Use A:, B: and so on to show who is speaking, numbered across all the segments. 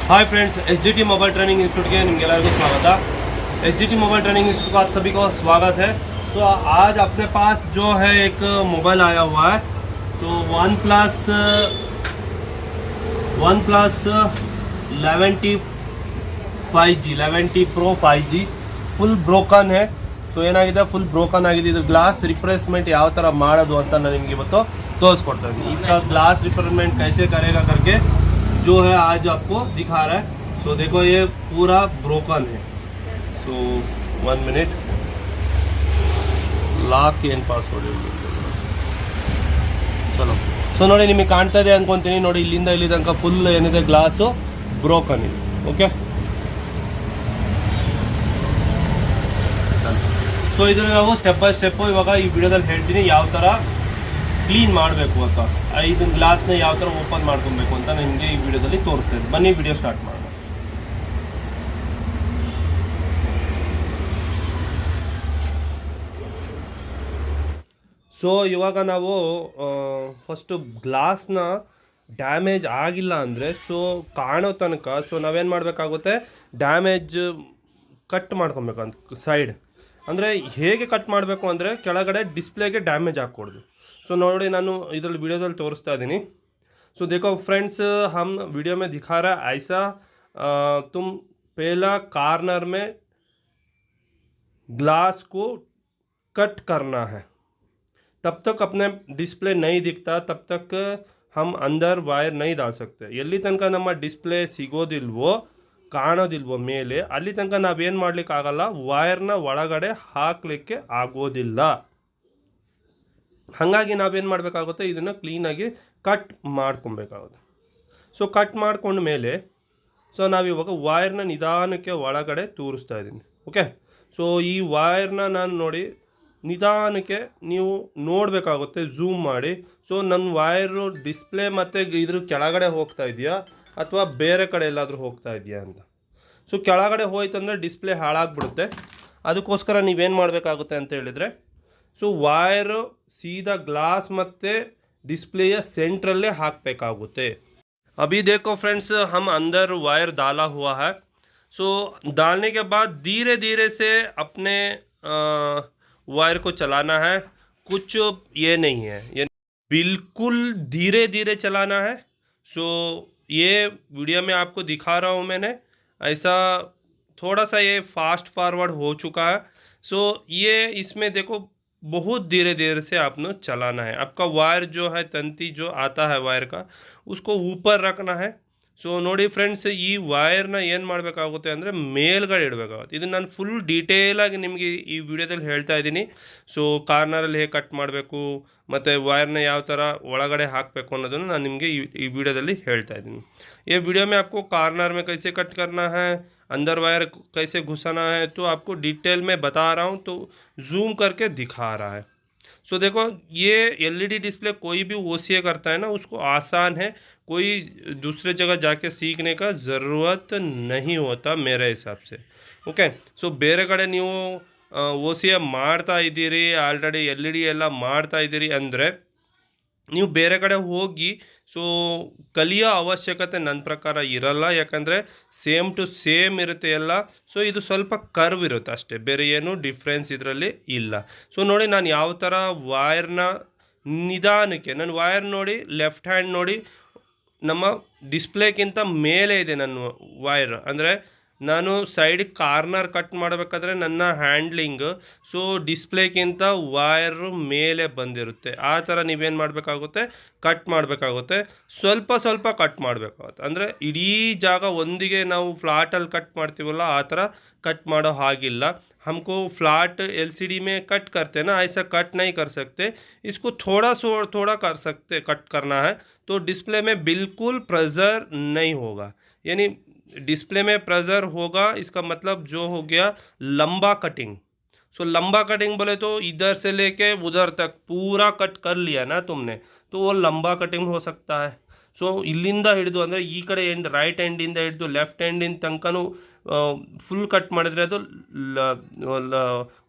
A: Hi friends, H mobile training institute के निम्गेल्लारिगू स्वागत। H mobile training institute को आप सभी को स्वागत है। तो आज अपने पास जो है एक मोबाइल आया हुआ है, तो one plus 11T Pro 5G full broken है। तो ಏನಾಗಿದೆ फुल ब्रोकन ಆಗಿದೆ। ಇದು ಗ್ಲಾಸ್ ರಿಪ್ಲೇಸ್ಮೆಂಟ್ ಯಾವ ತರ ಮಾಡೋದು ಅಂತ ನಾನು ನಿಮಗೆ ಇವತ್ತು ತೋರಿಸ್ಕೊಡ್ತಾ ಇದ್ದೀನಿ। इसका ग्लास रिप्लेसमेंट कैसे करेगा करके जो है आज आपको दिखा रहा है। सो देखो ये पूरा ब्रोकन है। सो 1 मिनट ಲಾಕ್ ಏನು ಪಾಸ್ವರ್ಡ್ ಚಲೋ। ಸೊ ನೋಡಿ ನಿಮಗೆ ಕಾಣ್ತಾ ಇದೆ ಅನ್ಕೊಂತೀನಿ, ನೋಡಿ ಇಲ್ಲಿಂದ ಇಲ್ಲಿ ತನಕ ಫುಲ್ ಏನಿದೆ ಗ್ಲಾಸು ಬ್ರೋಕನ್ ಇದೆ। ಓಕೆ, ಸೊ ಇದನ್ನು ನಾವು ಸ್ಟೆಪ್ ಬೈ ಸ್ಟೆಪ್ ಇವಾಗ ಈ ವಿಡಿಯೋದಲ್ಲಿ ಹೇಳ್ತೀನಿ ಯಾವ ಥರ ಕ್ಲೀನ್ ಮಾಡಬೇಕು ಅಂತ, ಇದನ್ನ ಗ್ಲಾಸ್ನ ಯಾವ ಥರ ಓಪನ್ ಮಾಡ್ಕೊಬೇಕು ಅಂತ ನಿಮಗೆ ಈ ವಿಡಿಯೋದಲ್ಲಿ ತೋರಿಸ್ತಾ ಇದ್ದೀನಿ। ಬನ್ನಿ ವಿಡಿಯೋ ಸ್ಟಾರ್ಟ್ ಮಾಡೋಣ। ಸೊ ಇವಾಗ ನಾವು ಫಸ್ಟು ಗ್ಲಾಸ್ನ ಡ್ಯಾಮೇಜ್ ಆಗಿಲ್ಲ ಅಂದರೆ ಸೊ ಕಾಣೋ ತನಕ ಸೊ ನಾವೇನು ಮಾಡಬೇಕಾಗುತ್ತೆ, ಡ್ಯಾಮೇಜ್ ಕಟ್ ಮಾಡ್ಕೊಬೇಕಂತ ಸೈಡ್। ಅಂದರೆ ಹೇಗೆ ಕಟ್ ಮಾಡಬೇಕು ಅಂದರೆ ಕೆಳಗಡೆ ಡಿಸ್ಪ್ಲೇಗೆ ಡ್ಯಾಮೇಜ್ ಹಾಕ್ಕೊಡ್ದು। ಸೊ ನೋಡಿ ನಾನು ಇದರಲ್ಲಿ ವಿಡಿಯೋದಲ್ಲಿ ತೋರಿಸ್ತಾ ಇದ್ದೀನಿ। ಸೊ देखो फ्रेंड्स, हम वीडियो में दिखा रहा है ऐसा तुम पहला कॉर्नर में ग्लास को कट करना है। तब तक अपने डिस्प्ले नहीं दिखता, तब तक हम अंदर वायर नहीं डाल सकते। ಎಲ್ಲಿ ತನಕ ನಮ್ಮ ಡಿಸ್ಪ್ಲೇ ಸಿಗೋದಿಲ್ವೋ ಕಾಣೋದಿಲ್ವೋ ಮೇಲೆ ಅಲ್ಲಿ ತನಕ ನಾವೇನು ಮಾಡಲಿಕ್ಕಾಗಲ್ಲ, ವೈರ್ನ ಒಳಗಡೆ ಹಾಕಲಿಕ್ಕೆ ಆಗೋದಿಲ್ಲ। ಹಾಗಾಗಿ ನಾವೇನು ಮಾಡಬೇಕಾಗುತ್ತೆ, ಇದನ್ನು ಕ್ಲೀನಾಗಿ ಕಟ್ ಮಾಡ್ಕೊಬೇಕಾಗುತ್ತೆ। ಸೊ ಕಟ್ ಮಾಡ್ಕೊಂಡ ಮೇಲೆ ಸೊ ನಾವಿವಾಗ ವೈರ್ನ ನಿಧಾನಕ್ಕೆ ಒಳಗಡೆ ತೂರಿಸ್ತಾ ಇದ್ದೀನಿ। ಓಕೆ, ಸೊ ಈ ವೈರ್ನ ನಾನು ನೋಡಿ ನಿಧಾನಕ್ಕೆ ನೀವು ನೋಡಬೇಕಾಗುತ್ತೆ ಝೂಮ್ ಮಾಡಿ। ಸೊ ನನ್ನ ವೈರು ಡಿಸ್ಪ್ಲೇ ಮತ್ತು ಇದ್ರ ಕೆಳಗಡೆ ಹೋಗ್ತಾ ಇದೆಯಾ ಅಥವಾ ಬೇರೆ ಕಡೆ ಎಲ್ಲಾದರೂ ಹೋಗ್ತಾ ಇದೆಯಾ ಅಂತ। ಸೊ ಕೆಳಗಡೆ ಹೋಯ್ತಂದರೆ ಡಿಸ್ಪ್ಲೇ ಹಾಳಾಗ್ಬಿಡುತ್ತೆ। ಅದಕ್ಕೋಸ್ಕರ ನೀವೇನು ಮಾಡಬೇಕಾಗುತ್ತೆ ಅಂತ ಹೇಳಿದರೆ, ಸೊ ವೈರು ಸೀದಾ ಗ್ಲಾಸ್ ಮತ್ತು डिस्प्ले सेंट्रल हाकಬೇಕಾಗುತ್ತೆ। अभी देखो फ्रेंड्स, हम अंदर वायर डाला हुआ है। सो डालने के बाद धीरे धीरे से अपने वायर को चलाना है। कुछ ये नहीं है, ये बिल्कुल धीरे धीरे चलाना है। सो ये वीडियो में आपको दिखा रहा हूँ मैंने, ऐसा थोड़ा सा ये फास्ट फॉरवर्ड हो चुका है। सो ये इसमें देखो बहुत धीरे धीरे से आपने चलाना है। आपका वायर जो है तंती जो आता है वायर का उसको ऊपर रखना है। ಸೊ ನೋಡಿ ಫ್ರೆಂಡ್ಸ್, ಈ ವೈರ್ನ ಏನು ಮಾಡಬೇಕಾಗುತ್ತೆ ಅಂದರೆ ಮೇಲ್ಗಡೆ ಇಡಬೇಕಾಗುತ್ತೆ। ಇದನ್ನು ನಾನು ಫುಲ್ ಡೀಟೇಲಾಗಿ ನಿಮಗೆ ಈ ವಿಡಿಯೋದಲ್ಲಿ ಹೇಳ್ತಾ ಇದ್ದೀನಿ। ಸೊ ಕಾರ್ನರಲ್ಲಿ ಹೇಗೆ ಕಟ್ ಮಾಡಬೇಕು ಮತ್ತು ವೈರ್ನ ಯಾವ ಥರ ಒಳಗಡೆ ಹಾಕಬೇಕು ಅನ್ನೋದನ್ನು ನಾನು ನಿಮಗೆ ಈ ವಿಡಿಯೋದಲ್ಲಿ ಹೇಳ್ತಾ ಇದ್ದೀನಿ। ये वीडियो में आपको कॉर्नर में कैसे कट करना है, अंदर वायर कैसे घुसाना है, तो आपको डिटेल में बता रहा हूँ, तो जूम करके दिखा रहा है। सो देखो, ये एलईडी डिस्प्ले कोई भी ओसीए करता है ना, उसको आसान है, कोई दूसरे जगह जाके सीखने का ज़रूरत नहीं होता मेरे हिसाब से। ओके, सो ಬೇರೆ ಕಡೆ ನೀವು ಓಸಿಎ ಮಾಡ್ತಾ ಇದ್ದೀರಿ, ಆಲ್ರೆಡಿ ಎಲ್ ಇ ಡಿ ಎಲ್ಲ ಮಾಡ್ತಾ ಇದ್ದೀರಿ ಅಂದರೆ ನೀವು ಬೇರೆ ಕಡೆ ಹೋಗಿ ಸೊ ಕಲಿಯೋ ಅವಶ್ಯಕತೆ ನನ್ನ ಪ್ರಕಾರ ಇರಲ್ಲ। ಯಾಕಂದರೆ ಸೇಮ್ ಟು ಸೇಮ್ ಇರುತ್ತೆ ಎಲ್ಲ। ಸೊ ಇದು ಸ್ವಲ್ಪ ಕರ್ವ್ ಇರುತ್ತೆ ಅಷ್ಟೇ, ಬೇರೆ ಏನು ಡಿಫ್ರೆನ್ಸ್ ಇದರಲ್ಲಿ ಇಲ್ಲ। ಸೊ ನೋಡಿ ನಾನು ಯಾವ ಥರ ವೈರ್ನ ನಿಧಾನಕ್ಕೆ, ನನ್ನ ವೈರ್ ನೋಡಿ ಲೆಫ್ಟ್ ಹ್ಯಾಂಡ್ ನೋಡಿ ನಮ್ಮ ಡಿಸ್ಪ್ಲೇಗಿಂತ ಮೇಲೆ ಇದೆ ನನ್ನ ವೈರ್। ಅಂದರೆ ನಾನು ಸೈಡಿಗೆ ಕಾರ್ನರ್ ಕಟ್ ಮಾಡಬೇಕಾದ್ರೆ ನನ್ನ ಹ್ಯಾಂಡ್ಲಿಂಗ್ ಸೊ ಡಿಸ್ಪ್ಲೇಗಿಂತ ವೈರು ಮೇಲೆ ಬಂದಿರುತ್ತೆ। ಆ ಥರ ನೀವೇನು ಮಾಡಬೇಕಾಗುತ್ತೆ, ಕಟ್ ಮಾಡಬೇಕಾಗುತ್ತೆ, ಸ್ವಲ್ಪ ಸ್ವಲ್ಪ ಕಟ್ ಮಾಡಬೇಕಾಗುತ್ತೆ। ಅಂದರೆ ಇಡೀ ಜಾಗ ಒಂದಿಗೆ ನಾವು ಫ್ಲಾಟಲ್ಲಿ ಕಟ್ ಮಾಡ್ತೀವಲ್ಲ ಆ ಥರ ಕಟ್ ಮಾಡೋ ಹಾಗಿಲ್ಲ। हमको फ्लैट एलसीडी में कट करते हैं ना, ऐसा कट नहीं कर सकते। इसको थोड़ा कर सकते, कट करना है तो डिस्प्ले में बिल्कुल प्रेशर नहीं होगा। यानी डिस्प्ले में प्रेशर होगा इसका मतलब जो हो गया लंबा कटिंग। सो लंबा कटिंग बोले तो इधर से लेके उधर तक पूरा कट कर लिया ना तुमने, तो वो लंबा कटिंग हो सकता है। ಸೊ ಇಲ್ಲಿಂದ ಹಿಡಿದು ಅಂದರೆ ಈ ಕಡೆ ಎಂಡ್ ರೈಟ್ ಎಂಡಿಂದ ಹಿಡಿದು ಲೆಫ್ಟ್ ಎಂಡಿನ ತನಕನೂ ಫುಲ್ ಕಟ್ ಮಾಡಿದರೆ ಅದು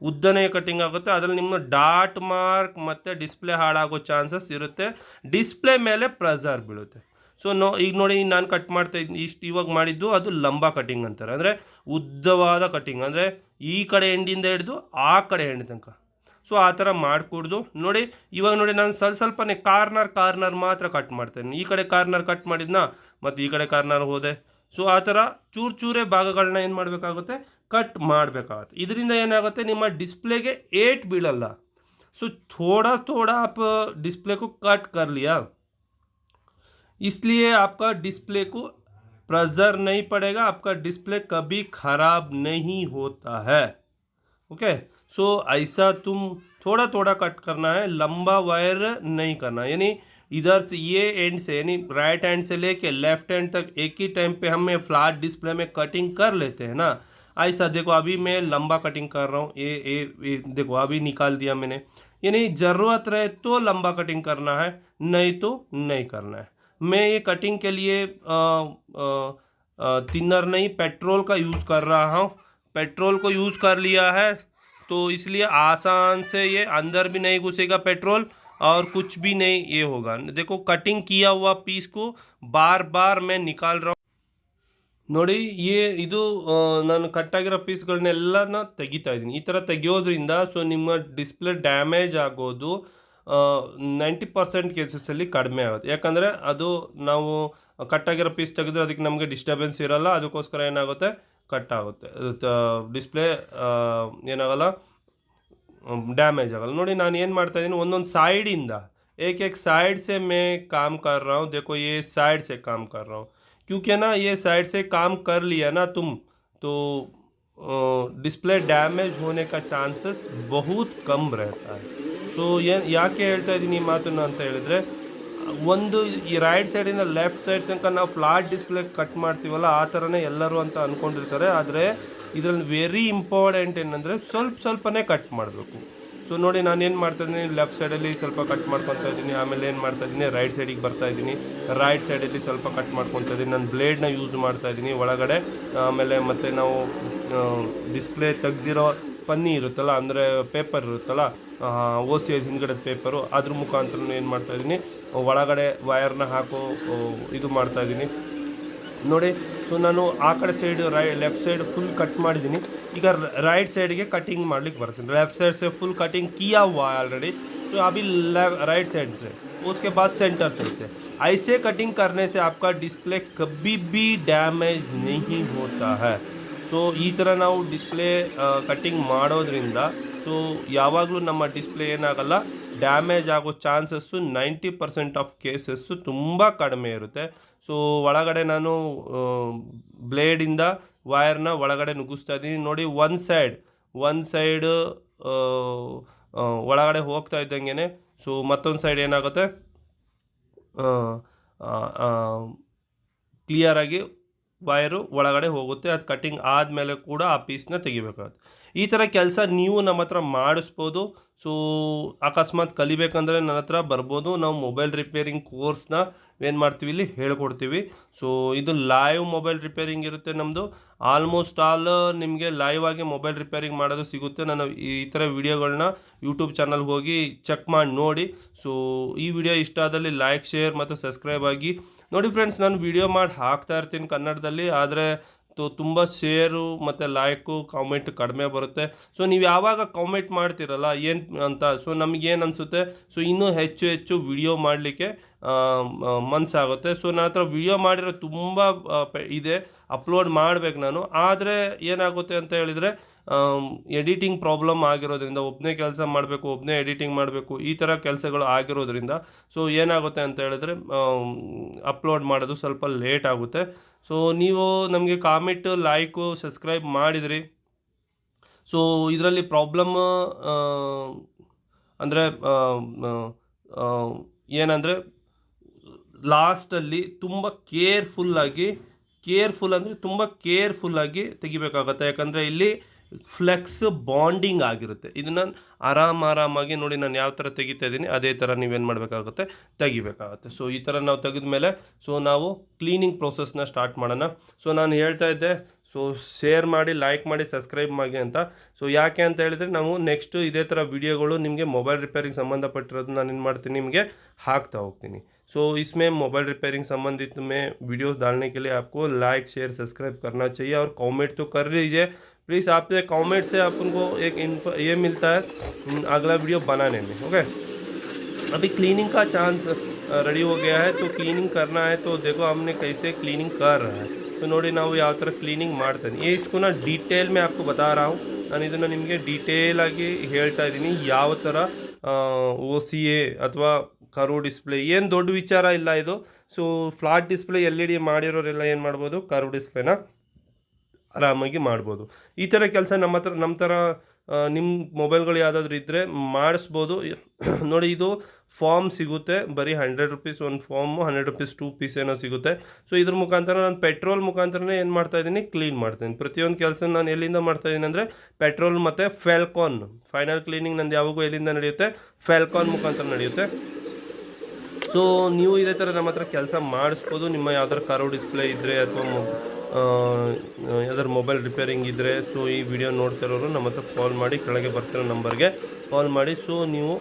A: ಉದ್ದನೇ ಕಟ್ಟಿಂಗ್ ಆಗುತ್ತೆ। ಅದರಲ್ಲಿ ನಿಮ್ಮ ಡಾಟ್ ಮಾರ್ಕ್ ಮತ್ತು ಡಿಸ್ಪ್ಲೇ ಹಾಳಾಗೋ ಚಾನ್ಸಸ್ ಇರುತ್ತೆ, ಡಿಸ್ಪ್ಲೇ ಮೇಲೆ ಪ್ರೆಸರ್ ಬೀಳುತ್ತೆ। ಸೊ ಈಗ ನೋಡಿ ನಾನು ಕಟ್ ಮಾಡ್ತಾ ಇದ್ದೀನಿ ಇಷ್ಟು ಇವಾಗ ಮಾಡಿದ್ದು ಅದು ಲಂಬ ಕಟಿಂಗ್ ಅಂತಾರೆ, ಅಂದರೆ ಉದ್ದವಾದ ಕಟಿಂಗ್, ಅಂದರೆ ಈ ಕಡೆ ಎಂಡಿಂದ ಹಿಡಿದು ಆ ಕಡೆ ಎಂಡ್ ತನಕ. ಸೊ ಆ ಥರ ಮಾಡಿಕೊಡ್ದು ನೋಡಿ. ಇವಾಗ ನೋಡಿ ನಾನು ಸ್ವಲ್ಪನೇ ಕಾರ್ನರ್ ಮಾತ್ರ ಕಟ್ ಮಾಡ್ತೇನೆ. ಈ ಕಡೆ ಕಾರ್ನರ್ ಕಟ್ ಮಾಡಿದ್ನ ಮತ್ತು ಈ ಕಡೆ ಕಾರ್ನರ್ ಹೋದೆ. ಸೊ ಆ ಥರ ಚೂರೇ ಭಾಗಗಳನ್ನ ಏನು ಮಾಡಬೇಕಾಗುತ್ತೆ, ಕಟ್ ಮಾಡಬೇಕಾಗುತ್ತೆ. ಇದರಿಂದ ಏನಾಗುತ್ತೆ, ನಿಮ್ಮ ಡಿಸ್ಪ್ಲೇಗೆ ಏಟ್ ಬೀಳಲ್ಲ. सो थोड़ा आप डिस्प्ले को कट कर लिया, इसलिए आपका डिस्प्ले को प्रेशर नहीं पड़ेगा, आपका डिस्प्ले कभी ख़राब नहीं होता है. ओके, सो ऐसा तुम थोड़ा कट करना है, लंबा वायर नहीं करना. यानी इधर से ये एंड से यानी राइट हैंड से लेके लेफ्ट हैंड तक एक ही टाइम पे हमें फ्लैट डिस्प्ले में कटिंग कर लेते हैं ना. ऐसा देखो अभी मैं लंबा कटिंग कर रहा हूँ, ये देखो अभी निकाल दिया मैंने. यानी ज़रूरत रहे तो लंबा कटिंग करना है, नहीं तो नहीं करना है. मैं ये कटिंग के लिए थिनर नहीं पेट्रोल का यूज़ कर रहा हूँ. पेट्रोल को यूज़ कर लिया है तो इसलिए आसान से ये अंदर भी नहीं घुसेगा पेट्रोल और कुछ भी नहीं ये होगा. देखो कटिंग किया हुआ पीस को बार मैं निकाल रहा हूँ. ನೋಡಿ ಇದು ನಾನು ಕಟ್ಟಾಗಿರೋ ಪೀಸ್ಗಳನ್ನೆಲ್ಲನ ತೆಗಿತಾ ಇದ್ದೀನಿ. ಈ ಥರ ತೆಗಿಯೋದ್ರಿಂದ ಸೊ ನಿಮ್ಮ ಡಿಸ್ಪ್ಲೇ ಡ್ಯಾಮೇಜ್ ಆಗೋದು 90% ಕೇಸಸಲ್ಲಿ ಕಡಿಮೆ ಆಗುತ್ತೆ. ಯಾಕಂದರೆ ಅದು ನಾವು ಕಟ್ಟಾಗಿರೋ ಪೀಸ್ ತೆಗೆದ್ರೆ ಅದಕ್ಕೆ ನಮಗೆ ಡಿಸ್ಟರ್ಬೆನ್ಸ್ ಇರೋಲ್ಲ, ಅದಕ್ಕೋಸ್ಕರ ಏನಾಗುತ್ತೆ, ಕಟ್ ಆಗುತ್ತೆ, ಡಿಸ್ಪ್ಲೇ ಏನಾಗಲ್ಲ, ಡ್ಯಾಮೇಜ್ ಆಗಲ್ಲ. ನೋಡಿ ನಾನು ಏನು ಮಾಡ್ತಾಯಿದ್ದೀನಿ, ಒಂದೊಂದು साइड एक साइड से मैं काम कर रहा हूँ. देखो ये साइड से काम कर रहा हूँ, क्योंकि ना ये साइड से काम कर लिया ना तुम तो डिस्प्ले डैमेज होने का चांसेस बहुत कम रहता है. ಸೊ ಯಾಕೆ ಹೇಳ್ತಾ ಇದ್ದೀನಿ ಈ ಮಾತನ್ನು ಅಂತ ಹೇಳಿದ್ರೆ, ಒಂದು ಈ ರೈಟ್ ಸೈಡಿಂದ ಲೆಫ್ಟ್ ಸೈಡ್ ತನಕ ನಾವು ಫ್ಲಾಟ್ ಡಿಸ್ಪ್ಲೇ ಕಟ್ ಮಾಡ್ತೀವಲ್ಲ ಆ ಥರನೇ ಎಲ್ಲರೂ ಅಂತ ಅಂದ್ಕೊಂಡಿರ್ತಾರೆ. ಆದರೆ ಇದರಲ್ಲಿ ವೆರಿ ಇಂಪಾರ್ಟೆಂಟ್ ಏನಂದರೆ ಸ್ವಲ್ಪನೇ ಕಟ್ ಮಾಡಬೇಕು. ಸೊ ನೋಡಿ ನಾನು ಏನು ಮಾಡ್ತಾಯಿದ್ದೀನಿ, ಲೆಫ್ಟ್ ಸೈಡಲ್ಲಿ ಸ್ವಲ್ಪ ಕಟ್ ಮಾಡ್ಕೊತಾ ಇದ್ದೀನಿ, ಆಮೇಲೆ ಏನು ಮಾಡ್ತಾಯಿದ್ದೀನಿ ರೈಟ್ ಸೈಡಿಗೆ ಬರ್ತಾಯಿದ್ದೀನಿ, ರೈಟ್ ಸೈಡಲ್ಲಿ ಸ್ವಲ್ಪ ಕಟ್ ಮಾಡ್ಕೊತಾ ಇದ್ದೀನಿ. ನಾನು ಬ್ಲೇಡ್ನ ಯೂಸ್ ಮಾಡ್ತಾಯಿದ್ದೀನಿ ಒಳಗಡೆ. ಆಮೇಲೆ ಮತ್ತು ನಾವು ಡಿಸ್ಪ್ಲೇ ತೆಗ್ದಿರೋ ಪನ್ನಿ ಇರುತ್ತಲ್ಲ, ಅಂದರೆ ಪೇಪರ್ ಇರುತ್ತಲ್ಲ, OCI ಹಿಂದ್ಗಡೆ ಪೇಪರು, ಅದ್ರ ಮುಖಾಂತರ ಏನು ಮಾಡ್ತಾಯಿದ್ದೀನಿ, ಒಳಗಡೆ ವಯರ್ನ ಹಾಕೋ ಇದು ಮಾಡ್ತಾಯಿದ್ದೀನಿ ನೋಡಿ. ಸೊ ನಾನು ಆ ಕಡೆ side left side full cut ಮಾಡಿದ್ದೀನಿ. ಈಗ राइट साइड के कटिंग मारलिक बरते हैं. लेफ्ट साइड से फुल कटिंग किया हुआ है ऑलरेडी, तो अभी राइट साइड से, उसके बाद सेंटर साइड से ऐसे कटिंग करने से आपका डिस्प्ले कभी भी डैमेज नहीं होता है. ಸೊ ಈ ಥರ ನಾವು ಡಿಸ್ಪ್ಲೇ ಕಟ್ಟಿಂಗ್ ಮಾಡೋದ್ರಿಂದ ಸೊ ಯಾವಾಗಲೂ ನಮ್ಮ ಡಿಸ್ಪ್ಲೇ ಏನಾಗಲ್ಲ, ಡ್ಯಾಮೇಜ್ ಆಗೋ ಚಾನ್ಸಸ್ಸು 90% ಆಫ್ ಕೇಸಸ್ಸು ತುಂಬ ಕಡಿಮೆ ಇರುತ್ತೆ. ಸೊ ಒಳಗಡೆ ನಾನು ಬ್ಲೇಡಿಂದ ವೈರ್ನ ಒಳಗಡೆ ನುಗ್ಗಿಸ್ತಾ ಇದ್ದೀನಿ ನೋಡಿ. ಒನ್ ಸೈಡ್ ಒಳಗಡೆ ಹೋಗ್ತಾ ಇದ್ದಂಗೆ ಸೊ ಮತ್ತೊಂದು ಸೈಡ್ ಏನಾಗುತ್ತೆ, ಕ್ಲಿಯರಾಗಿ ವೈರು ಒಳಗಡೆ ಹೋಗುತ್ತೆ. ಅದು ಕಟ್ಟಿಂಗ್ ಆದಮೇಲೆ ಕೂಡ ಆ ಪೀಸ್ನ ತೆಗಿಬೇಕಾಗುತ್ತೆ. ಈ ಥರ ಕೆಲಸ ನೀವು ನಮ್ಮ ಹತ್ರ ಮಾಡಿಸ್ಬೋದು. ಸೊ ಅಕಸ್ಮಾತ್ ಕಲಿಬೇಕಂದ್ರೆ ನನ್ನ ಹತ್ರ ಬರ್ಬೋದು. ನಾವು ಮೊಬೈಲ್ ರಿಪೇರಿಂಗ್ ಕೋರ್ಸ್ನ ಏನು ಮಾಡ್ತೀವಿ, ಇಲ್ಲಿ ಹೇಳ್ಕೊಡ್ತೀವಿ. ಸೊ ಇದು ಲೈವ್ ಮೊಬೈಲ್ ರಿಪೇರಿಂಗ್ ಇರುತ್ತೆ ನಮ್ಮದು. ಆಲ್ಮೋಸ್ಟ್ ಆಲ್ ನಿಮಗೆ ಲೈವ್ ಆಗಿ ಮೊಬೈಲ್ ರಿಪೇರಿಂಗ್ ಮಾಡೋದು ಸಿಗುತ್ತೆ. ನಾನು ಈ ಥರ ವಿಡಿಯೋಗಳನ್ನ ಯೂಟ್ಯೂಬ್ ಚಾನಲ್ಗೆ ಹೋಗಿ ಚೆಕ್ ಮಾಡಿ ನೋಡಿ. ಸೊ ಈ ವಿಡಿಯೋ ಇಷ್ಟ ಆದಲ್ಲಿ ಲೈಕ್, ಶೇರ್ ಮತ್ತು ಸಬ್ಸ್ಕ್ರೈಬ್ ಆಗಿ ನೋಡಿ. ಫ್ರೆಂಡ್ಸ್, ನಾನು ವಿಡಿಯೋ ಮಾಡಿ ಹಾಕ್ತಾ ಇರ್ತೀನಿ ಕನ್ನಡದಲ್ಲಿ, ಆದರೆ ತುಂಬ ಶೇರು ಮತ್ತು ಲೈಕು ಕಾಮೆಂಟ್ ಕಡಿಮೆ ಬರುತ್ತೆ. ಸೊ ನೀವು ಯಾವಾಗ ಕಾಮೆಂಟ್ ಮಾಡ್ತಿರಲ್ಲ ಏನು ಅಂತ, ಸೊ ನಮಗೇನು ಅನಿಸುತ್ತೆ, ಸೊ ಇನ್ನೂ ಹೆಚ್ಚು ವಿಡಿಯೋ ಮಾಡಲಿಕ್ಕೆ ಮನಸ್ಸಾಗುತ್ತೆ. ಸೊ ನನ್ನ ಹತ್ರ ವಿಡಿಯೋ ಮಾಡಿರೋ ತುಂಬ ಇದೆ, ಅಪ್ಲೋಡ್ ಮಾಡಬೇಕು ನಾನು. ಆದರೆ ಏನಾಗುತ್ತೆ ಅಂತ ಹೇಳಿದರೆ ಎಡಿಟಿಂಗ್ ಪ್ರಾಬ್ಲಮ್ ಆಗಿರೋದ್ರಿಂದ, ಒಬ್ಬನೇ ಕೆಲಸ ಮಾಡಬೇಕು, ಒಬ್ಬನೇ ಎಡಿಟಿಂಗ್ ಮಾಡಬೇಕು, ಈ ಥರ ಕೆಲಸಗಳು ಆಗಿರೋದ್ರಿಂದ ಸೊ ಏನಾಗುತ್ತೆ ಅಂತ ಹೇಳಿದ್ರೆ ಅಪ್ಲೋಡ್ ಮಾಡೋದು ಸ್ವಲ್ಪ ಲೇಟ್ ಆಗುತ್ತೆ. ಸೊ ನೀವು ನಮಗೆ ಕಾಮೆಂಟ್, ಲೈಕು, ಸಬ್ಸ್ಕ್ರೈಬ್ ಮಾಡಿದ್ರಿ. ಸೊ ಇದರಲ್ಲಿ ಪ್ರಾಬ್ಲಮ್ ಅಂದರೆ ಏನಂದರೆ ಲಾಸ್ಟಲ್ಲಿ ತುಂಬ ಕೇರ್ಫುಲ್ಲಾಗಿ ತೆಗಿಬೇಕಾಗತ್ತೆ. ಯಾಕಂದರೆ ಇಲ್ಲಿ ಫ್ಲೆಕ್ಸ್ ಬಾಂಡಿಂಗ್ ಆಗಿರುತ್ತೆ. ಇದನ್ನು ಆರಾಮಾಗಿ ನೋಡಿ ನಾನು ಯಾವ ಥರ ತೆಗಿತಾ ಇದ್ದೀನಿ ಅದೇ ಥರ ನೀವೇನು ಮಾಡಬೇಕಾಗುತ್ತೆ, ತೆಗಿಬೇಕಾಗತ್ತೆ. ಸೊ ಈ ಥರ ನಾವು ತೆಗೆದ ಮೇಲೆ ಸೊ ನಾವು ಕ್ಲೀನಿಂಗ್ ಪ್ರೋಸೆಸ್ನ ಸ್ಟಾರ್ಟ್ ಮಾಡೋಣ. ಸೊ ನಾನು ಹೇಳ್ತಾ ಇದ್ದೆ, ಸೊ ಶೇರ್ ಮಾಡಿ, ಲೈಕ್ ಮಾಡಿ, ಸಬ್ಸ್ಕ್ರೈಬ್ ಮಾಡಿ ಅಂತ. ಸೊ ಯಾಕೆ ಅಂತ ಹೇಳಿದರೆ ನಾವು ನೆಕ್ಸ್ಟು ಇದೇ ಥರ ವಿಡಿಯೋಗಳು ನಿಮಗೆ ಮೊಬೈಲ್ ರಿಪೇರಿಗೆ ಸಂಬಂಧಪಟ್ಟಿರೋದು ನಾನು ಏನು ಮಾಡ್ತೀನಿ, ನಿಮಗೆ ಹಾಕ್ತಾ ಹೋಗ್ತೀನಿ. सो इसमें मोबाइल रिपेयरिंग संबंधित में वीडियोस डालने के लिए आपको लाइक शेयर सब्सक्राइब करना चाहिए और कमेंट तो कर लीजिए प्लीज़। आपसे कमेंट से अपन को एक ये मिलता है अगला वीडियो बनाने में। ओके, अभी क्लीनिंग का चांस रेडी हो गया है, तो क्लीनिंग करना है। तो देखो हमने कैसे क्लीनिंग कर रहा है। तो ನೋಡಿ ನಾವು ಯಾವ ಥರ ಕ್ಲೀನಿಂಗ್ ಮಾಡ್ತಾನೆ इसको ना ಡೀಟೇಲ್ में आपको बता रहा हूँ। ನಾನು ಇದನ್ನು ನಿಮಗೆ ಡೀಟೇಲ್ ಆಗಿ ಹೇಳ್ತಾ ಇದ್ದೀನಿ ಯಾವ ಥರ OCA ಅಥವಾ ಕರ್ವ್ ಡಿಸ್ಪ್ಲೇ ಏನು ದೊಡ್ಡ ವಿಚಾರ ಇಲ್ಲ ಇದು। ಸೊ ಫ್ಲಾಟ್ ಡಿಸ್ಪ್ಲೇ LED ಮಾಡಿರೋರೆಲ್ಲ ಏನು ಮಾಡ್ಬೋದು, ಕರ್ವ್ ಡಿಸ್ಪ್ಲೇನ ಆರಾಮಾಗಿ ಮಾಡ್ಬೋದು। ಈ ಥರ ಕೆಲಸ ನಮ್ಮ ಥರ ನಿಮ್ಮ ಮೊಬೈಲ್ಗಳು ಯಾವುದಾದ್ರೂ ಇದ್ದರೆ ಮಾಡಿಸ್ಬೋದು। ನೋಡಿ ಇದು ಫಾರ್ಮ್ ಸಿಗುತ್ತೆ, ಬರೀ 100 ರೂಪೀಸ್ ಒಂದು ಫಾರ್ಮು, 100 ರೂಪೀಸ್ 2 ಪೀಸ್ ಏನೋ ಸಿಗುತ್ತೆ। ಸೊ ಇದ್ರ ಮುಖಾಂತರ ನಾನು ಪೆಟ್ರೋಲ್ ಮುಖಾಂತರನೇ ಏನು ಮಾಡ್ತಾಯಿದ್ದೀನಿ, ಕ್ಲೀನ್ ಮಾಡ್ತೀನಿ। ಪ್ರತಿಯೊಂದು ಕೆಲಸ ನಾನು ಎಲ್ಲಿಂದ ಮಾಡ್ತಾಯಿದ್ದೀನಿ ಅಂದರೆ ಪೆಟ್ರೋಲ್ ಮತ್ತು ಫೆಲ್ಕಾನ್ ಫೈನಲ್ ಕ್ಲೀನಿಂಗ್ ನಂದು ಯಾವಾಗೂ ಎಲ್ಲಿಂದ ನಡೆಯುತ್ತೆ, ಫೆಲ್ಕಾನ್ ಮುಖಾಂತರ ನಡೆಯುತ್ತೆ। ಸೊ ನೀವು ಇದೇ ಥರ ನಮ್ಮ ಹತ್ರ ಕೆಲಸ ಮಾಡಿಸ್ಬೋದು। ನಿಮ್ಮ ಯಾವ್ದಾರು ಕರ್ವ್ ಡಿಸ್ಪ್ಲೇ ಇದ್ದರೆ ಅಥವಾ ಯಾವ್ದಾದ್ರು ಮೊಬೈಲ್ ರಿಪೇರಿಂಗ್ ಇದ್ದರೆ ಸೊ ಈ ವಿಡಿಯೋ ನೋಡ್ತಿರೋರು ನಮ್ಮ ಹತ್ರ ಕಾಲ್ ಮಾಡಿ, ಕೆಳಗೆ ಬರ್ತಿರೋ ನಂಬರ್ಗೆ ಕಾಲ್ ಮಾಡಿ ಸೊ ನೀವು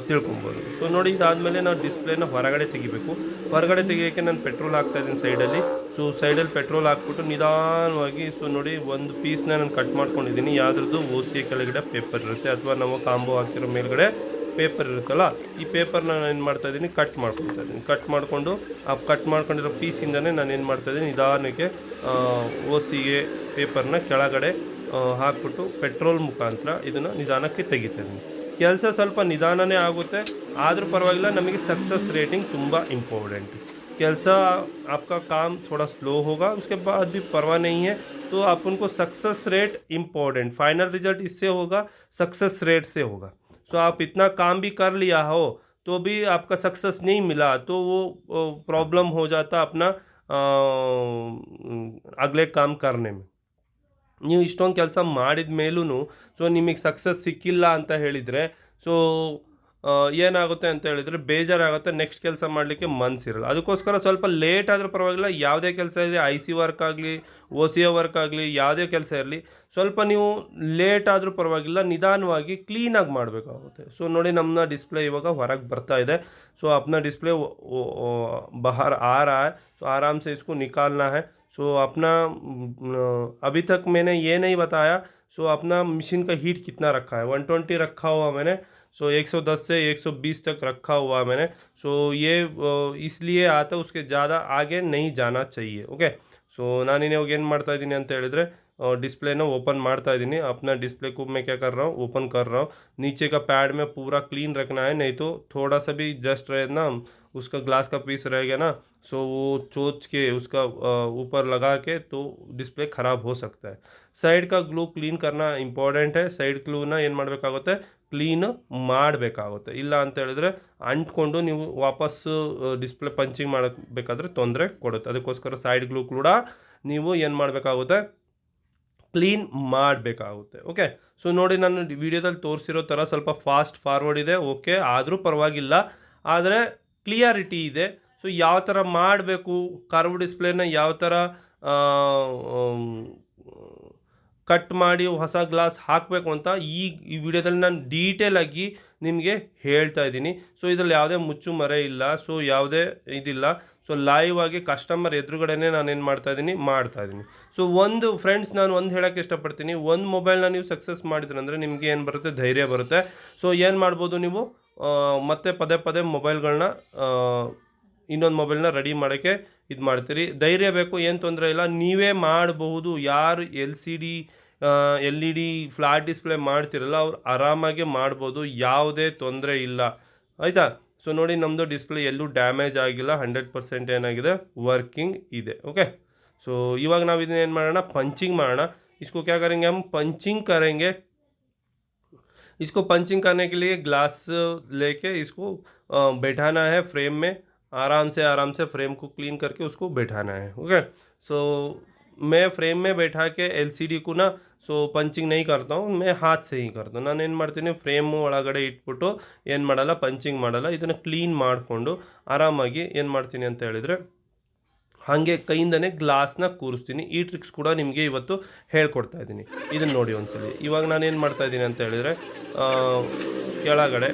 A: ತಿಳ್ಕೊಬೋದು। ಸೊ ನೋಡಿ ಇದಾದಮೇಲೆ ನಾವು ಡಿಸ್ಪ್ಲೇನ ಹೊರಗಡೆ ತೆಗಿಬೇಕು। ಹೊರಗಡೆ ತೆಗಿಯೋಕ್ಕೆ ನಾನು ಪೆಟ್ರೋಲ್ ಹಾಕ್ತಾಯಿದ್ದೀನಿ ಸೈಡಲ್ಲಿ। ಸೊ ಸೈಡಲ್ಲಿ ಪೆಟ್ರೋಲ್ ಹಾಕ್ಬಿಟ್ಟು ನಿಧಾನವಾಗಿ ಸೊ ನೋಡಿ ಒಂದು ಪೀಸ್ನ ನಾನು ಕಟ್ ಮಾಡ್ಕೊಂಡಿದ್ದೀನಿ। ಯಾವುದ್ರದ್ದು OCA ಕೆಳಗಡೆ ಪೇಪರ್ ಇರುತ್ತೆ ಅಥವಾ ನಾವು ಕಾಂಬೋ ಹಾಕ್ತಿರೋ ಮೇಲ್ಗಡೆ ಪೇಪರ್ ಇರುತ್ತಲ್ಲ, ಈ ಪೇಪರ್ನ ನಾನು ಏನು ಮಾಡ್ತಾಯಿದ್ದೀನಿ, ಕಟ್ ಮಾಡ್ಕೊತಾಯಿದ್ದೀನಿ। ಕಟ್ ಮಾಡಿಕೊಂಡು ಆ ಕಟ್ ಮಾಡ್ಕೊಂಡಿರೋ ಪೀಸಿಂದನೇ ನಾನು ಏನು ಮಾಡ್ತಾಯಿದ್ದೀನಿ, ನಿಧಾನಕ್ಕೆ OCA ಪೇಪರ್ನ ಕೆಳಗಡೆ ಹಾಕ್ಬಿಟ್ಟು ಪೆಟ್ರೋಲ್ ಮುಖಾಂತರ ಇದನ್ನು ನಿಧಾನಕ್ಕೆ ತೆಗಿತಾಯಿದ್ದೀನಿ। ಕೆಲಸ ಸ್ವಲ್ಪ ನಿಧಾನನೇ ಆಗುತ್ತೆ, ಆದರೂ ಪರವಾಗಿಲ್ಲ, ನಮಗೆ सक्सेस रेटिंग ತುಂಬ इंपॉर्टेंट। ಕೆಲಸ आपका काम थोड़ा स्लो होगा, उसके बाद भी परवाह नहीं है। तो अपन को success rate important, final result इससे होगा, सक्सेस रेट से होगा। तो आप इतना काम भी कर लिया हो तो भी आपका सक्सेस नहीं मिला तो वो प्रॉब्लम हो जाता अपना अगले काम करने में। ನೀವು ಇಷ್ಟೊಂದು ಕೆಲಸ ಮಾಡಿದ ಮೇಲೂ ಸೊ ನಿಮಗೆ ಸಕ್ಸಸ್ ಸಿಕ್ಕಿಲ್ಲ ಅಂತ ಹೇಳಿದರೆ ಸೊ ಏನಾಗುತ್ತೆ ಅಂತ ಹೇಳಿದರೆ ಬೇಜಾರಾಗುತ್ತೆ, ನೆಕ್ಸ್ಟ್ ಕೆಲಸ ಮಾಡಲಿಕ್ಕೆ ಮನಸ್ಸಿರಲ್ಲ। ಅದಕ್ಕೋಸ್ಕರ ಸ್ವಲ್ಪ ಲೇಟ್ ಆದರೂ ಪರವಾಗಿಲ್ಲ, ಯಾವುದೇ ಕೆಲಸ ಇರಲಿ, IC ವರ್ಕ್ ಆಗಲಿ, OCA ವರ್ಕ್ ಆಗಲಿ, ಯಾವುದೇ ಕೆಲಸ ಇರಲಿ, ಸ್ವಲ್ಪ ನೀವು ಲೇಟ್ ಆದರೂ ಪರವಾಗಿಲ್ಲ, ನಿಧಾನವಾಗಿ ಕ್ಲೀನಾಗಿ ಮಾಡಬೇಕಾಗುತ್ತೆ। ಸೊ ನೋಡಿ ನಮ್ಮ ಡಿಸ್ಪ್ಲೇ ಇವಾಗ ಹೊರಗೆ ಬರ್ತಾ ಇದೆ। ಸೊ अपना डिस्प्ले बाहर आ रहा है, तो आराम से इसको निकालना है। सो अपना अभी तक मैंने ये नहीं बताया सो अपना मशीन का हीट कितना रखा है, 120 रखा हुआ मैंने। सो 110 से 120 तक रखा हुआ मैंने। सो ये इसलिए आता उसके ज़्यादा आगे नहीं जाना चाहिए। ओके, सो नानी इವಾಗ ಏನು ಮಾಡ್ತಾ ಇದ್ದೀನಿ ಅಂತ ಹೇಳಿದ್ರೆ डिस्प्ले ओपन मारता इधनी। अपना डिस्प्ले को मैं क्या कर रहा हूँ, ओपन कर रहा हूँ। नीचे का पैड में पूरा क्लीन रखना है, नहीं तो थोड़ा सा भी जस्ट रहे ना उसका ग्लास का पीस रह गया ना सो वो चोच के उसका ऊपर लगा के तो डिस्प्ले ख़राब हो सकता है। साइड का ग्लू क्लीन करना इंपॉर्टेंट है। साइड ग्लूना ಏನು ಮಾಡಬೇಕಾಗುತ್ತೆ, ಕ್ಲೀನ್ ಮಾಡಬೇಕಾಗುತ್ತೆ। ಇಲ್ಲ ಅಂತ ಹೇಳಿದ್ರೆ ಅಂಟ್ಕೊಂಡು ನೀವು ವಾಪಸ್ ಡಿಸ್ಪ್ಲೇ ಪಂಚಿಂಗ್ ಮಾಡಬೇಕಾದ್ರೆ ತೊಂದರೆ ಕೊಡುತ್ತೆ। ಅದಕ್ಕೋಸ್ಕರ ಸೈಡ್ ಗ್ಲೂ ಕೂಡ ನೀವು ಏನು ಮಾಡಬೇಕಾಗುತ್ತೆ, ಕ್ಲೀನ್ ಮಾಡಬೇಕಾಗುತ್ತೆ। ಓಕೆ, ಸೊ ನೋಡಿ ನಾನು ವಿಡಿಯೋದಲ್ಲಿ ತೋರಿಸಿರೋ ಥರ ಸ್ವಲ್ಪ ಫಾಸ್ಟ್ ಫಾರ್ವರ್ಡ್ ಇದೆ, ಓಕೆ, ಆದರೂ ಪರವಾಗಿಲ್ಲ, ಆದರೆ ಕ್ಲಿಯಾರಿಟಿ ಇದೆ। ಸೊ ಯಾವ ಥರ ಮಾಡಬೇಕು, ಕರ್ವ್ ಡಿಸ್ಪ್ಲೇನ ಯಾವ ಥರ ಕಟ್ ಮಾಡಿ ಹೊಸ ಗ್ಲಾಸ್ ಹಾಕಬೇಕು ಅಂತ ಈ ವಿಡಿಯೋದಲ್ಲಿ ನಾನು ಡೀಟೇಲಾಗಿ ನಿಮಗೆ ಹೇಳ್ತಾ ಇದ್ದೀನಿ। ಸೊ ಇದರಲ್ಲಿ ಯಾವುದೇ ಮುಚ್ಚು ಮರೆ ಇಲ್ಲ, ಸೊ ಯಾವುದೇ ಇದಿಲ್ಲ। ಸೊ ಲೈವ್ ಆಗಿ ಕಸ್ಟಮರ್ ಎದುರುಗಡೆನೇ ನಾನೇನು ಮಾಡ್ತಾಯಿದ್ದೀನಿ। ಸೊ ಒಂದು ಫ್ರೆಂಡ್ಸ್ ನಾನು ಒಂದು ಹೇಳೋಕ್ಕೆ ಇಷ್ಟಪಡ್ತೀನಿ, ಒಂದು ಮೊಬೈಲ್ನ ನೀವು ಸಕ್ಸಸ್ ಮಾಡಿದ್ರಂದರೆ ನಿಮಗೆ ಏನು ಬರುತ್ತೆ, ಧೈರ್ಯ ಬರುತ್ತೆ। ಸೊ ಏನು ಮಾಡ್ಬೋದು, ನೀವು ಮತ್ತೆ ಪದೇ ಪದೇ ಮೊಬೈಲ್ಗಳನ್ನ ಇನ್ನೊಂದು ಮೊಬೈಲ್ನ ರೆಡಿ ಮಾಡೋಕ್ಕೆ ಇದು ಮಾಡ್ತೀರಿ, ಧೈರ್ಯ ಬೇಕು, ಏನು ತೊಂದರೆ ಇಲ್ಲ, ನೀವೇ ಮಾಡಬಹುದು। ಯಾರು LED ಫ್ಲಾಟ್ ಡಿಸ್ಪ್ಲೇ ಮಾಡ್ತಿರಲ್ಲ ಅವ್ರು ಆರಾಮಾಗಿ ಮಾಡ್ಬೋದು, ಯಾವುದೇ ತೊಂದರೆ ಇಲ್ಲ, ಆಯಿತಾ। ಸೊ ನೋಡಿ ನಮ್ಮದು ಡಿಸ್ಪ್ಲೇ ಎಲ್ಲೂ ಡ್ಯಾಮೇಜ್ ಆಗಿಲ್ಲ, 100% ಏನಾಗಿದೆ, ವರ್ಕಿಂಗ್ ಇದೆ। ಓಕೆ, ಸೊ ಇವಾಗ ನಾವು ಇದನ್ನ ಏನು ಮಾಡೋಣ, पंचिंग ಮಾಡೋಣ। इसको क्या करेंगे, हम पंचिंग करेंगे। इसको पंचिंग करने के लिए ग्लास लेके इसको बैठाना है फ्रेम में, आराम से फ्रेम को क्लीन करके उसको बैठाना है। ओके, सो मैं फ्रेम में बैठा के LCD को ना सो पंचिंग नहीं करता हूँ, मैं हाथ से ही करता हूँ। ನಾನು ಏನು ಮಾಡ್ತೀನಿ, ಫ್ರೇಮು ಒಳಗಡೆ ಇಟ್ಬಿಟ್ಟು ಏನು ಮಾಡಲ್ಲ, ಪಂಚಿಂಗ್ ಮಾಡಲ್ಲ, ಇದನ್ನು ಕ್ಲೀನ್ ಮಾಡಿಕೊಂಡು ಆರಾಮಾಗಿ ಏನು ಮಾಡ್ತೀನಿ ಅಂತ ಹೇಳಿದರೆ ಹಾಗೆ ಕೈಯಿಂದನೇ ಗ್ಲಾಸ್ನ ಕೂರಿಸ್ತೀನಿ। ಈ ಟ್ರಿಕ್ಸ್ ಕೂಡ ನಿಮಗೆ ಇವತ್ತು ಹೇಳ್ಕೊಡ್ತಾ ಇದ್ದೀನಿ, ಇದನ್ನು ನೋಡಿ ಒಂದ್ಸಲಿ। ಇವಾಗ ನಾನು ಏನು ಮಾಡ್ತಾ ಇದ್ದೀನಿ ಅಂತ ಹೇಳಿದರೆ ಕೆಳಗಡೆ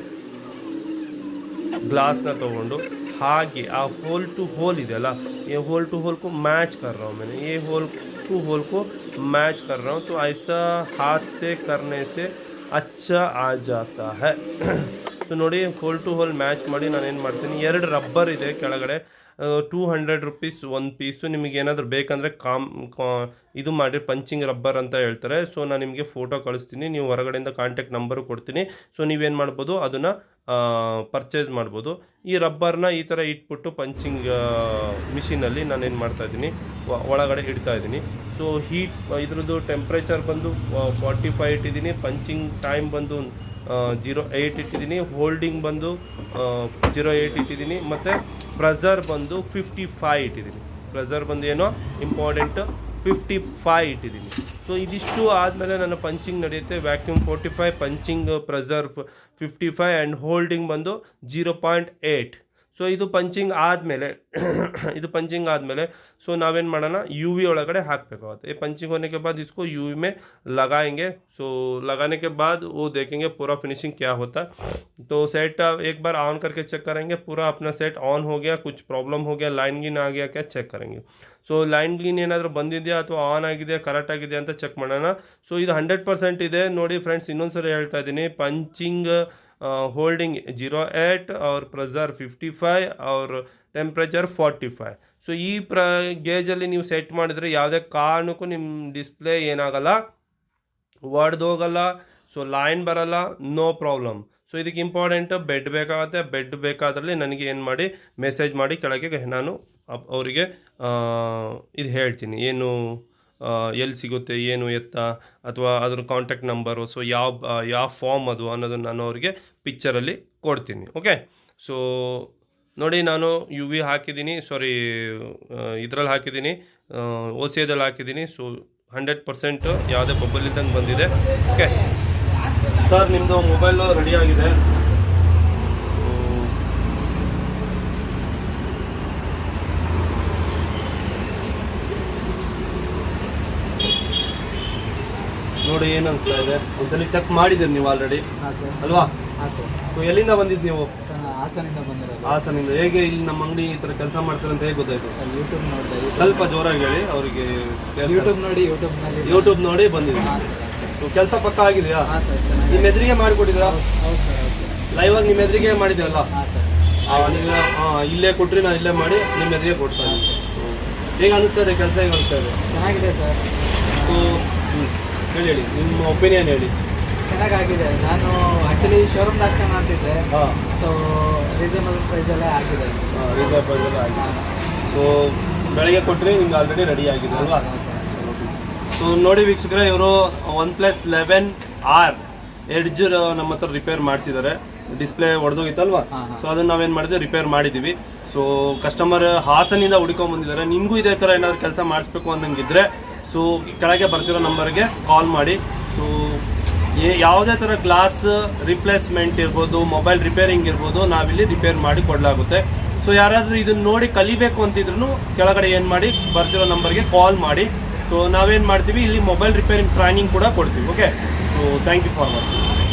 A: ಗ್ಲಾಸ್ನ ತೊಗೊಂಡು आगे होल टू होल ಇದೆಯಲ್ಲ ये होल टू होल को मैच कर रहा हूँ मैंने, ये होल टू होल को मैच कर रहा हूँ, तो ऐसा हाथ से करने से अच्छा आ जाता है। ಸೊ ನೋಡಿ ಹೋಲ್ ಟು ಹೋಲ್ ಮ್ಯಾಚ್ ಮಾಡಿ ನಾನೇನು ಮಾಡ್ತೀನಿ, 2 ರಬ್ಬರ್ ಇದೆ ಕೆಳಗಡೆ, 200 ರುಪೀಸ್ ಒಂದು ಪೀಸು. ನಿಮಗೆ ಏನಾದರೂ ಬೇಕಂದರೆ ಇದು ಮಾಡಿ ಪಂಚಿಂಗ್ ರಬ್ಬರ್ ಅಂತ ಹೇಳ್ತಾರೆ. ಸೊ ನಾನು ನಿಮಗೆ ಫೋಟೋ ಕಳಿಸ್ತೀನಿ, ನೀವು ಹೊರಗಡೆಯಿಂದ ಕಾಂಟ್ಯಾಕ್ಟ್ ನಂಬರು ಕೊಡ್ತೀನಿ. ಸೊ ನೀವೇನು ಮಾಡ್ಬೋದು, ಅದನ್ನು ಪರ್ಚೇಸ್ ಮಾಡ್ಬೋದು. ಈ ರಬ್ಬರ್ನ ಈ ಥರ ಇಟ್ಬಿಟ್ಟು ಪಂಚಿಂಗ್ ಮಿಷಿನಲ್ಲಿ ನಾನೇನು ಮಾಡ್ತಾಯಿದ್ದೀನಿ, ಒಳಗಡೆ ಇಡ್ತಾಯಿದ್ದೀನಿ. ಸೊ ಹೀಟ್ ಇದ್ರದ್ದು ಟೆಂಪ್ರೇಚರ್ ಬಂದು 45 ಇಟ್ಟಿದ್ದೀನಿ, ಪಂಚಿಂಗ್ ಟೈಮ್ ಬಂದು 0.8 ಇಟ್ಟಿದ್ದೀನಿ, ಹೋಲ್ಡಿಂಗ್ ಬಂದು 0.8 ಇಟ್ಟಿದ್ದೀನಿ, ಮತ್ತು ಪ್ರೆಸರ್ ಬಂದು 55 ಇಟ್ಟಿದ್ದೀನಿ. ಪ್ರೆಸರ್ ಬಂದು ಏನೋ ಇಂಪಾರ್ಟೆಂಟ್ 55 ಇಟ್ಟಿದ್ದೀನಿ. ಸೊ ಇದಿಷ್ಟು ಆದಮೇಲೆ ನನ್ನ ಪಂಚಿಂಗ್ ನಡೆಯುತ್ತೆ. Vacuum 45, punching pressure 55 and holding ಬಂದು 0.8. ಸೊ ಇದು ಪಂಚಿಂಗ್ ಆದಮೇಲೆ सो नावेन ಮಾಡೋಣ, यू वी ಒಳಗಡೆ ಹಾಕಬೇಕಾಗುತ್ತೆ. ये पंचिंग होने के बाद इसको यू वी में लगाएंगे. सो लगाने के बाद वो देखेंगे पूरा फिनिशिंग क्या होता है. तो सेट एक बार ऑन करके चेक करेंगे, पूरा अपना सेट ऑन हो गया, कुछ प्रॉब्लम हो गया, लाइन गिन आ गया क्या चेक करेंगे. ಸೊ ಲೈನ್ ಗಿನ್ ಏನಾದರೂ ಬಂದಿದೆಯಾ ಅಥವಾ ಆನ್ ಆಗಿದೆ ಕರೆಕ್ಟ್ ಆಗಿದೆ ಅಂತ ಚೆಕ್ ಮಾಡೋಣ. ಸೊ ಇದು 100% ಇದೆ ನೋಡಿ ಫ್ರೆಂಡ್ಸ್. ಇನ್ನೊಂದ್ಸರಿ ಹೇಳ್ತಾ ಇದ್ದೀನಿ, ಪಂಚಿಂಗ್ होल्डिंग 0.8 और प्रेशर 55 और ಟೆಂಪ್ರೇಚರ್ 45. ಸೊ ಈ ಗೇಜಲ್ಲಿ ನೀವು ಸೆಟ್ ಮಾಡಿದರೆ ಯಾವುದೇ ಕಾರಣಕ್ಕೂ ನಿಮ್ಮ ಡಿಸ್ಪ್ಲೇ ಏನಾಗಲ್ಲ, ಒಡೆದೋಗಲ್ಲ, ಸೊ ಲೈನ್ ಬರಲ್ಲ, ನೋ ಪ್ರಾಬ್ಲಮ್. ಸೊ ಇದಕ್ಕೆ ಇಂಪಾರ್ಟೆಂಟ್ ಬೆಡ್ ಬೇಕಾಗುತ್ತೆ. ಬೆಡ್ ಬೇಕಾದ್ರಲ್ಲಿ ನನಗೆ ಏನು ಮಾಡಿ ಮೆಸೇಜ್ ಮಾಡಿ ಕೆಳಗೆ ನಾನು ಅವರಿಗೆ ಇದು ಹೇಳ್ತೀನಿ, ಏನು ಎಲ್ಲಿ ಸಿಗುತ್ತೆ, ಏನು ಎತ್ತ, ಅಥವಾ ಅದ್ರ ಕಾಂಟ್ಯಾಕ್ಟ್ ನಂಬರು, ಸೊ ಯಾವ ಫಾರ್ಮ್ ಅದು ಅನ್ನೋದನ್ನು ನಾನು ಅವರಿಗೆ ಪಿಕ್ಚರಲ್ಲಿ ಕೊಡ್ತೀನಿ. ಓಕೆ, ಸೊ ನೋಡಿ ನಾನು ಯು ವಿ ಹಾಕಿದ್ದೀನಿ, ಸಾರಿ ಇದರಲ್ಲಿ ಹಾಕಿದ್ದೀನಿ, ಓ ಸಿ ಎದಲ್ಲಿ ಹಾಕಿದ್ದೀನಿ. ಸೊ 100% ಯಾವುದೇ ಬಬ್ಬಲ್ ಇದ್ದಂಗೆ ಬಂದಿದೆ. ಓಕೆ ಸರ್, ನಿಮ್ಮದು ಮೊಬೈಲು ರೆಡಿ ಆಗಿದೆ. ನೋಡಿ ಏನು ಅನಿಸ್ತಾ ಇದೆ, ಒಂದ್ಸಲಿ ಚೆಕ್ ಮಾಡಿದ್ದೀರಿ ನೀವು ಆಲ್ರೆಡಿ ಅಲ್ವಾ?
B: ಹಾಂ ಸರ್.
A: ಸೊ ಎಲ್ಲಿಂದ ಬಂದಿದ್ದು ನೀವು?
B: ಸರ್ ಹಾಸನಿಂದ ಬಂದಿರೋದು.
A: ಹಾಸನಿಂದ. ಹೇಗೆ ಇಲ್ಲಿ ನಮ್ಮ ಅಂಗಡಿ ಈ ಥರ ಕೆಲಸ ಮಾಡ್ತಾರೆ ಅಂತ ಹೇಗೆ ಗೊತ್ತಾಯ್ತು?
B: ಸರ್ ಯೂಟ್ಯೂಬ್ ನೋಡಿದೆ.
A: ಸ್ವಲ್ಪ ಜೋರಾಗಿ ಹೇಳಿ ಅವರಿಗೆ.
B: ಯೂಟ್ಯೂಬ್ ನೋಡಿ
A: ಬಂದಿದೆ.
B: ಹಾಂ ಸರ್.
A: ಸೊ ಕೆಲಸ ಪಕ್ಕ ಆಗಿದೆಯಾ?
B: ಹಾಂ ಸರ್.
A: ನಿಮ್ಮ ಎದುರಿಗೆ ಮಾಡಿಕೊಟ್ಟಿದ್ರಾ?
B: ಹೌದು ಸರ್.
A: ಲೈವ್ ಆಗಿ ನಿಮ್ಮ ಎದುರಿಗೆ ಮಾಡಿದ್ವಲ್ಲ?
B: ಹಾಂ ಸರ್.
A: ನೀವು ಇಲ್ಲೇ ಕೊಟ್ರಿ, ನಾನು ಇಲ್ಲೇ ಮಾಡಿ ನಿಮ್ಮ ಎದುರಿಗೆ ಕೊಡ್ತಾ ಇದ್ದೀನಿ. ಹೇಗೆ ಅನಿಸ್ತಾ ಇದೆ ಕೆಲಸ? ಹೇಗೆ ಅನಿಸ್ತಾ ಇದೆ?
B: ಚೆನ್ನಾಗಿದೆ ಸರ್.
A: ಸೊ ಹೇಳಿ ನಿಮ್ಮ ಒಪಿನಿಯನ್ ಹೇಳಿ.
B: ಚೆನ್ನಾಗಾಗಿದೆ. ನಾನು ಆ್ಯಕ್ಚುಲಿ ಶೋರೂಮ್ ಹಾಕ್ಸೋಣ ಮಾಡ್ತಿದ್ದೆ.
A: ಹಾಂ.
B: ಸೊ ರೀಸನಬಲ್ ಪ್ರೈಸಲ್ಲೇ ಆಗಿದೆ.
A: ರೀಸನಬಲ್ ಪ್ರೈಸಲ್ಲೇ ಆಗಿದೆ. ಸೊ ಬೆಳಗ್ಗೆ ಕೊಟ್ಟರೆ ನಿಮ್ಗೆ ಆಲ್ರೆಡಿ ರೆಡಿ ಆಗಿದೆ ಅಲ್ವಾ? ಸೊ ನೋಡಿ ವೀಕ್ಷಕರೇ, ಇವರು OnePlus 11R ಎಡ್ಜ್ ನಮ್ಮ ಹತ್ರ ರಿಪೇರ್ ಮಾಡಿಸಿದ್ದಾರೆ. ಡಿಸ್ಪ್ಲೇ ಹೊಡೆದೋಗಿತ್ತಲ್ವಾ? ಸೊ ಅದನ್ನು ನಾವೇನು ಮಾಡಿದ್ವಿ, ರಿಪೇರ್ ಮಾಡಿದ್ದೀವಿ. ಸೊ ಕಸ್ಟಮರ್ ಹಾಸನಿಂದ ಹುಡ್ಕೊಂಬಂದಿದ್ದಾರೆ. ನಿಮಗೂ ಇದೇ ಥರ ಏನಾದರೂ ಕೆಲಸ ಮಾಡಿಸ್ಬೇಕು ಅನ್ನಂಗಿದ್ರೆ ಸೊ ಕೆಳಗೆ ಬರ್ತಿರೋ ನಂಬರ್ಗೆ ಕಾಲ್ ಮಾಡಿ. ಸೊ ಯಾವುದೇ ಥರ ಗ್ಲಾಸ್ ರಿಪ್ಲೇಸ್ಮೆಂಟ್ ಇರ್ಬೋದು, ಮೊಬೈಲ್ ರಿಪೇರಿಂಗ್ ಇರ್ಬೋದು, ನಾವಿಲ್ಲಿ ರಿಪೇರ್ ಮಾಡಿ ಕೊಡಲಾಗುತ್ತೆ. ಸೊ ಯಾರಾದರೂ ಇದನ್ನು ನೋಡಿ ಕಲಿಬೇಕು ಅಂತಿದ್ರು ಕೆಳಗಡೆ ಏನು ಮಾಡಿ ಬರ್ತಿರೋ ನಂಬರ್ಗೆ ಕಾಲ್ ಮಾಡಿ. ಸೊ ನಾವೇನು ಮಾಡ್ತೀವಿ, ಇಲ್ಲಿ ಮೊಬೈಲ್ ರಿಪೇರಿಂಗ್ ಟ್ರೈನಿಂಗ್ ಕೂಡ ಕೊಡ್ತೀವಿ. Okay, so thank you for watching.